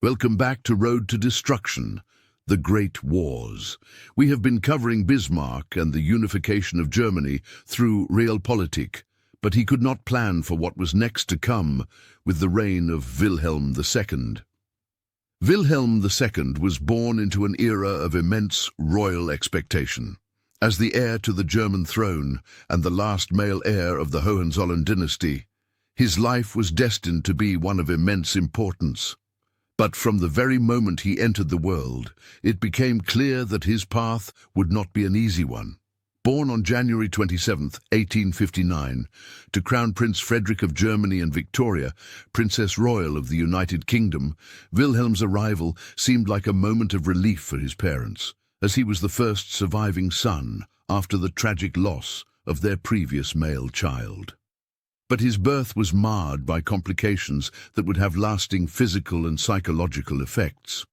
Welcome back to Road to Destruction, the Great Wars. We have been covering Bismarck and the unification of Germany through Realpolitik, but he could not plan for what was next to come with the reign of Wilhelm II. Wilhelm II was born into an era of immense royal expectation. As the heir to the German throne and the last male heir of the Hohenzollern dynasty, his life was destined to be one of immense importance. But from the very moment he entered the world, it became clear that his path would not be an easy one. Born on January 27, 1859, to Crown Prince Frederick of Germany and Victoria, Princess Royal of the United Kingdom, Wilhelm's arrival seemed like a moment of relief for his parents, as he was the first surviving son after the tragic loss of their previous male child. But his birth was marred by complications that would have lasting physical and psychological effects.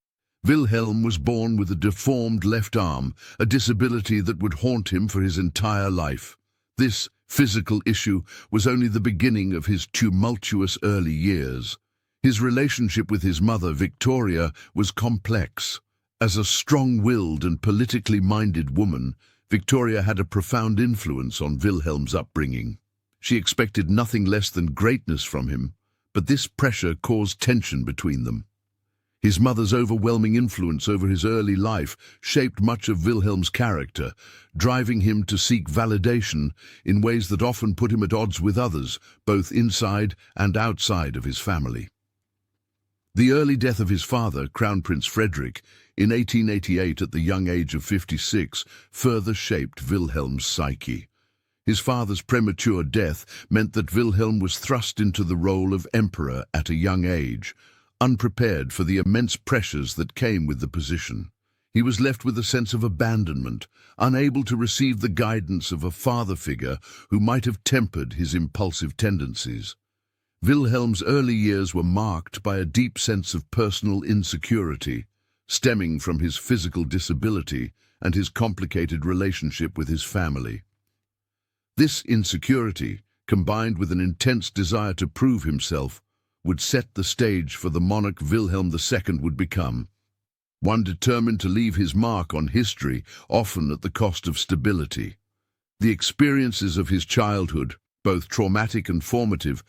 Wilhelm was born with a deformed left arm, a disability that would haunt him for his entire life. This physical issue was only the beginning of his tumultuous early years. His relationship with his mother, Victoria, was complex. As a strong-willed and politically minded woman, Victoria had a profound influence on Wilhelm's upbringing. She expected nothing less than greatness from him, but this pressure caused tension between them. His mother's overwhelming influence over his early life shaped much of Wilhelm's character, driving him to seek validation in ways that often put him at odds with others, both inside and outside of his family. The early death of his father, Crown Prince Frederick, in 1888 at the young age of 56, further shaped Wilhelm's psyche. His father's premature death meant that Wilhelm was thrust into the role of emperor at a young age, unprepared for the immense pressures that came with the position. He was left with a sense of abandonment, unable to receive the guidance of a father figure who might have tempered his impulsive tendencies. Wilhelm's early years were marked by a deep sense of personal insecurity, stemming from his physical disability and his complicated relationship with his family. This insecurity, combined with an intense desire to prove himself, would set the stage for the monarch Wilhelm II would become, one determined to leave his mark on history, often at the cost of stability. The experiences of his childhood, both traumatic and formative,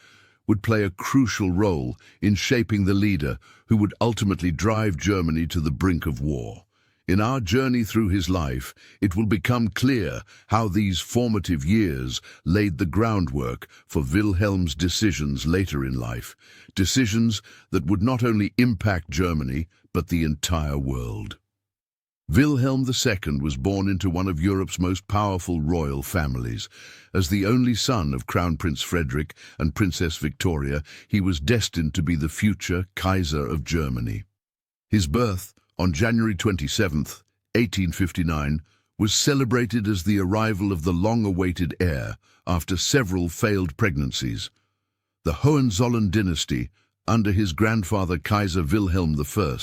would play a crucial role in shaping the leader who would ultimately drive Germany to the brink of war. In our journey through his life, it will become clear how these formative years laid the groundwork for Wilhelm's decisions later in life, decisions that would not only impact Germany, but the entire world. Wilhelm II was born into one of Europe's most powerful royal families. As the only son of Crown Prince Frederick and Princess Victoria, he was destined to be the future Kaiser of Germany. His birth, on January 27, 1859, was celebrated as the arrival of the long-awaited heir after several failed pregnancies. The Hohenzollern dynasty, under his grandfather Kaiser Wilhelm I,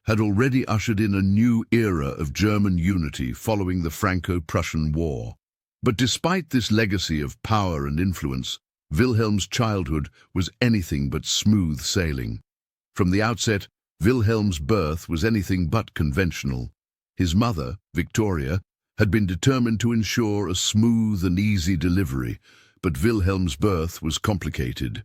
had already ushered in a new era of German unity following the Franco-Prussian War. But despite this legacy of power and influence, Wilhelm's childhood was anything but smooth sailing. From the outset, Wilhelm's birth was anything but conventional. His mother, Victoria, had been determined to ensure a smooth and easy delivery, but Wilhelm's birth was complicated.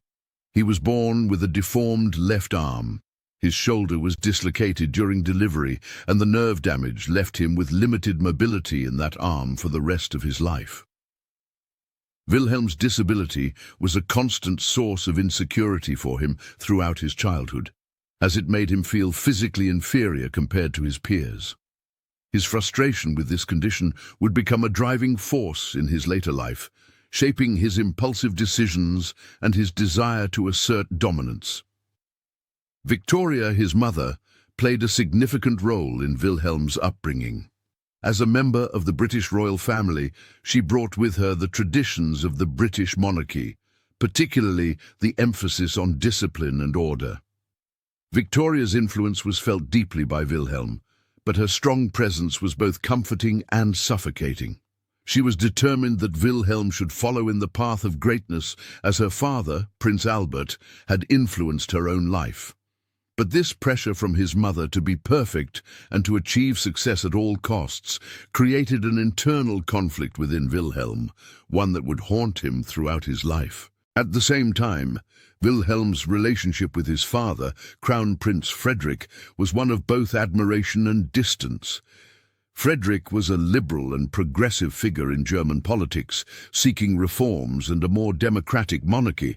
He was born with a deformed left arm. His shoulder was dislocated during delivery, and the nerve damage left him with limited mobility in that arm for the rest of his life. Wilhelm's disability was a constant source of insecurity for him throughout his childhood, as it made him feel physically inferior compared to his peers. His frustration with this condition would become a driving force in his later life, shaping his impulsive decisions and his desire to assert dominance. Victoria, his mother, played a significant role in Wilhelm's upbringing. As a member of the British royal family, she brought with her the traditions of the British monarchy, particularly the emphasis on discipline and order. Victoria's influence was felt deeply by Wilhelm, but her strong presence was both comforting and suffocating. She was determined that Wilhelm should follow in the path of greatness, as her father, Prince Albert, had influenced her own life. But this pressure from his mother to be perfect and to achieve success at all costs created an internal conflict within Wilhelm, one that would haunt him throughout his life. At the same time, Wilhelm's relationship with his father, Crown Prince Frederick, was one of both admiration and distance. Frederick was a liberal and progressive figure in German politics, seeking reforms and a more democratic monarchy.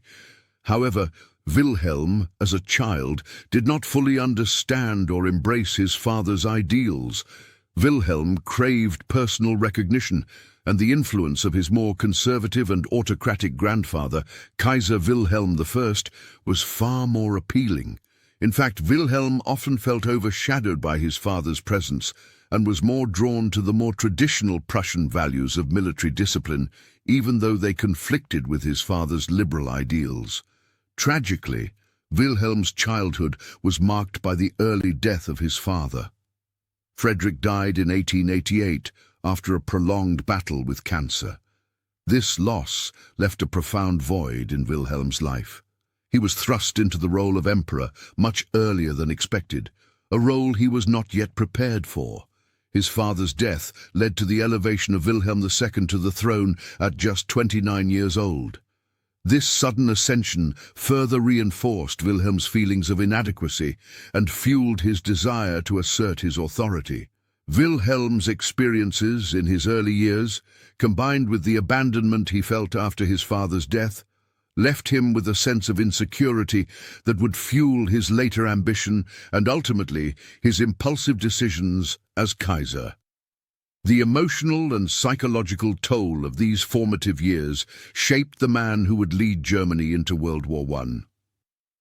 However, Wilhelm, as a child, did not fully understand or embrace his father's ideals. Wilhelm craved personal recognition, and the influence of his more conservative and autocratic grandfather, Kaiser Wilhelm I, was far more appealing. In fact, Wilhelm often felt overshadowed by his father's presence and was more drawn to the more traditional Prussian values of military discipline, even though they conflicted with his father's liberal ideals. Tragically, Wilhelm's childhood was marked by the early death of his father. Frederick died in 1888 after a prolonged battle with cancer. This loss left a profound void in Wilhelm's life. He was thrust into the role of emperor much earlier than expected, a role he was not yet prepared for. His father's death led to the elevation of Wilhelm II to the throne at just 29 years old. This sudden ascension further reinforced Wilhelm's feelings of inadequacy and fueled his desire to assert his authority. Wilhelm's experiences in his early years, combined with the abandonment he felt after his father's death, left him with a sense of insecurity that would fuel his later ambition and ultimately his impulsive decisions as Kaiser. The emotional and psychological toll of these formative years shaped the man who would lead Germany into World War I.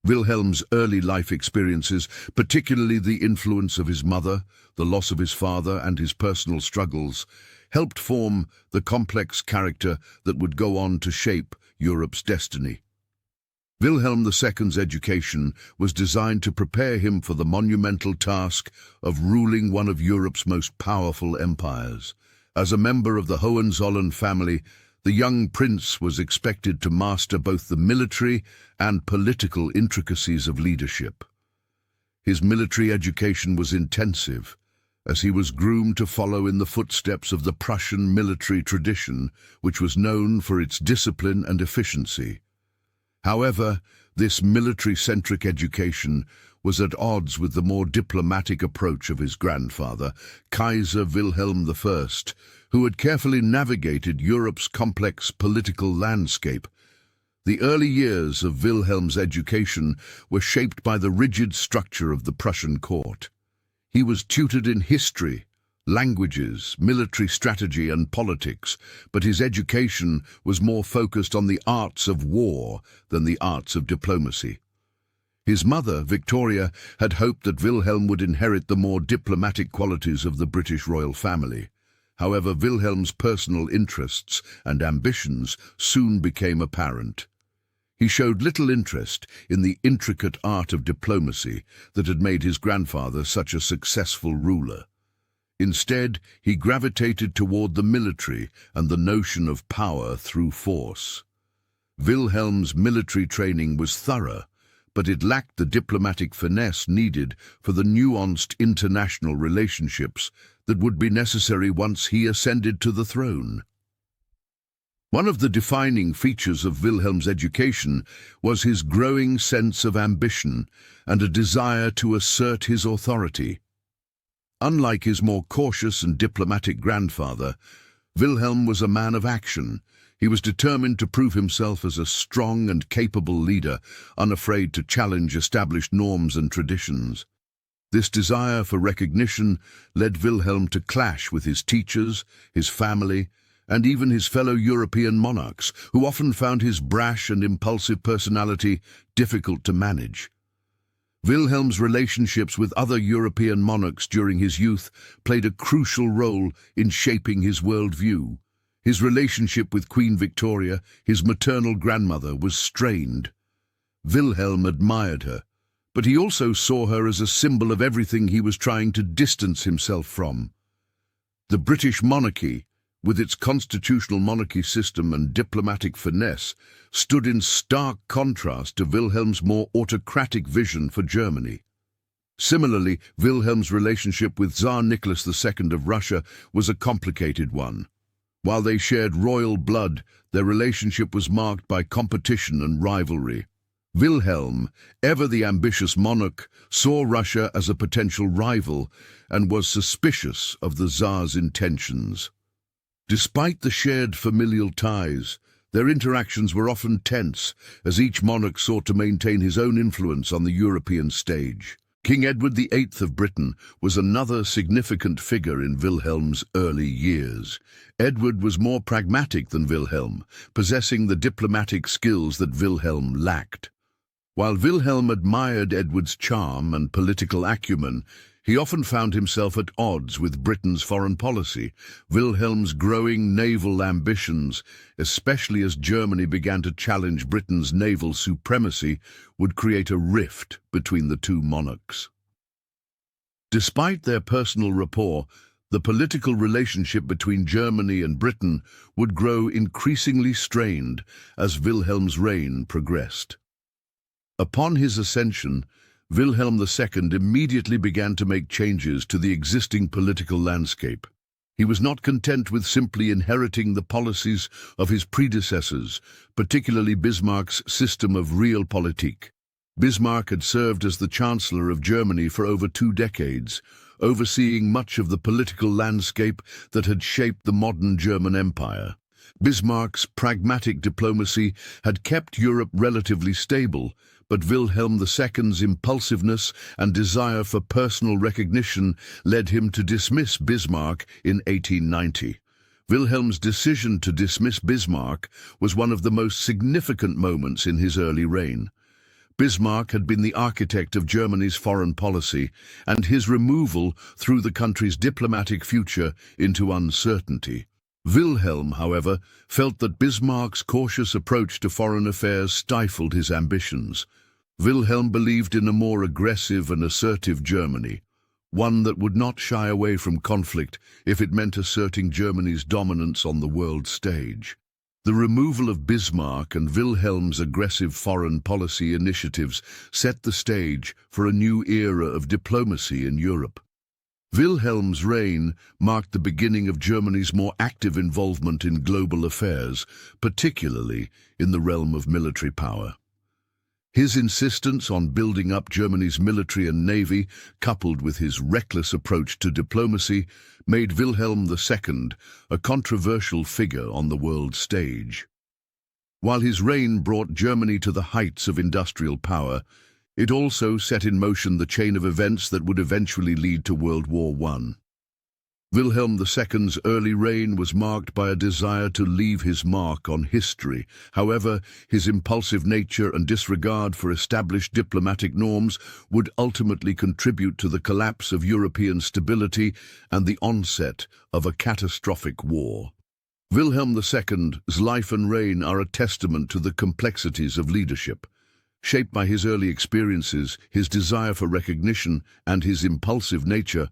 Wilhelm's early life experiences, particularly the influence of his mother, the loss of his father, and his personal struggles, helped form the complex character that would go on to shape Europe's destiny. Wilhelm II's education was designed to prepare him for the monumental task of ruling one of Europe's most powerful empires. As a member of the Hohenzollern family, the young prince was expected to master both the military and political intricacies of leadership. His military education was intensive, as he was groomed to follow in the footsteps of the Prussian military tradition, which was known for its discipline and efficiency. However, this military-centric education was at odds with the more diplomatic approach of his grandfather, Kaiser Wilhelm I, who had carefully navigated Europe's complex political landscape. The early years of Wilhelm's education were shaped by the rigid structure of the Prussian court. He was tutored in history, languages, military strategy, and politics, but his education was more focused on the arts of war than the arts of diplomacy. His mother, Victoria, had hoped that Wilhelm would inherit the more diplomatic qualities of the British royal family. However, Wilhelm's personal interests and ambitions soon became apparent. He showed little interest in the intricate art of diplomacy that had made his grandfather such a successful ruler. Instead, he gravitated toward the military and the notion of power through force. Wilhelm's military training was thorough, but it lacked the diplomatic finesse needed for the nuanced international relationships that would be necessary once he ascended to the throne. One of the defining features of Wilhelm's education was his growing sense of ambition and a desire to assert his authority. Unlike his more cautious and diplomatic grandfather, Wilhelm was a man of action. He was determined to prove himself as a strong and capable leader, unafraid to challenge established norms and traditions. This desire for recognition led Wilhelm to clash with his teachers, his family, and even his fellow European monarchs, who often found his brash and impulsive personality difficult to manage. Wilhelm's relationships with other European monarchs during his youth played a crucial role in shaping his worldview. His relationship with Queen Victoria, his maternal grandmother, was strained. Wilhelm admired her, but he also saw her as a symbol of everything he was trying to distance himself from. The British monarchy, with its constitutional monarchy system and diplomatic finesse, stood in stark contrast to Wilhelm's more autocratic vision for Germany. Similarly, Wilhelm's relationship with Tsar Nicholas II of Russia was a complicated one. While they shared royal blood, their relationship was marked by competition and rivalry. Wilhelm, ever the ambitious monarch, saw Russia as a potential rival and was suspicious of the Tsar's intentions. Despite the shared familial ties, their interactions were often tense, as each monarch sought to maintain his own influence on the European stage. King Edward VIII of Britain was another significant figure in Wilhelm's early years. Edward was more pragmatic than Wilhelm, possessing the diplomatic skills that Wilhelm lacked. While Wilhelm admired Edward's charm and political acumen, he often found himself at odds with Britain's foreign policy. Wilhelm's growing naval ambitions, especially as Germany began to challenge Britain's naval supremacy, would create a rift between the two monarchs. Despite their personal rapport, the political relationship between Germany and Britain would grow increasingly strained as Wilhelm's reign progressed. Upon his ascension, Wilhelm II immediately began to make changes to the existing political landscape. He was not content with simply inheriting the policies of his predecessors, particularly Bismarck's system of realpolitik. Bismarck had served as the Chancellor of Germany for over 2 decades, overseeing much of the political landscape that had shaped the modern German Empire. Bismarck's pragmatic diplomacy had kept Europe relatively stable, but Wilhelm II's impulsiveness and desire for personal recognition led him to dismiss Bismarck in 1890. Wilhelm's decision to dismiss Bismarck was one of the most significant moments in his early reign. Bismarck had been the architect of Germany's foreign policy, and his removal threw the country's diplomatic future into uncertainty. Wilhelm, however, felt that Bismarck's cautious approach to foreign affairs stifled his ambitions. Wilhelm believed in a more aggressive and assertive Germany, one that would not shy away from conflict if it meant asserting Germany's dominance on the world stage. The removal of Bismarck and Wilhelm's aggressive foreign policy initiatives set the stage for a new era of diplomacy in Europe. Wilhelm's reign marked the beginning of Germany's more active involvement in global affairs, particularly in the realm of military power. His insistence on building up Germany's military and navy, coupled with his reckless approach to diplomacy, made Wilhelm II a controversial figure on the world stage. While his reign brought Germany to the heights of industrial power, it also set in motion the chain of events that would eventually lead to World War I. Wilhelm II's early reign was marked by a desire to leave his mark on history. However, his impulsive nature and disregard for established diplomatic norms would ultimately contribute to the collapse of European stability and the onset of a catastrophic war. Wilhelm II's life and reign are a testament to the complexities of leadership. Shaped by his early experiences, his desire for recognition, and his impulsive nature,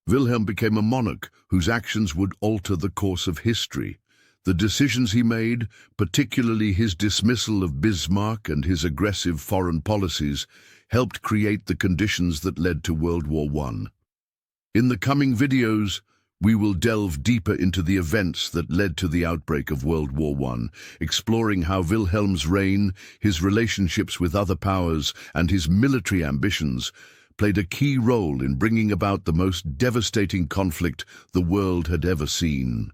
Wilhelm became a monarch whose actions would alter the course of history. The decisions he made, particularly his dismissal of Bismarck and his aggressive foreign policies, helped create the conditions that led to World War I. In the coming videos, we will delve deeper into the events that led to the outbreak of World War I, exploring how Wilhelm's reign, his relationships with other powers, and his military ambitions played a key role in bringing about the most devastating conflict the world had ever seen.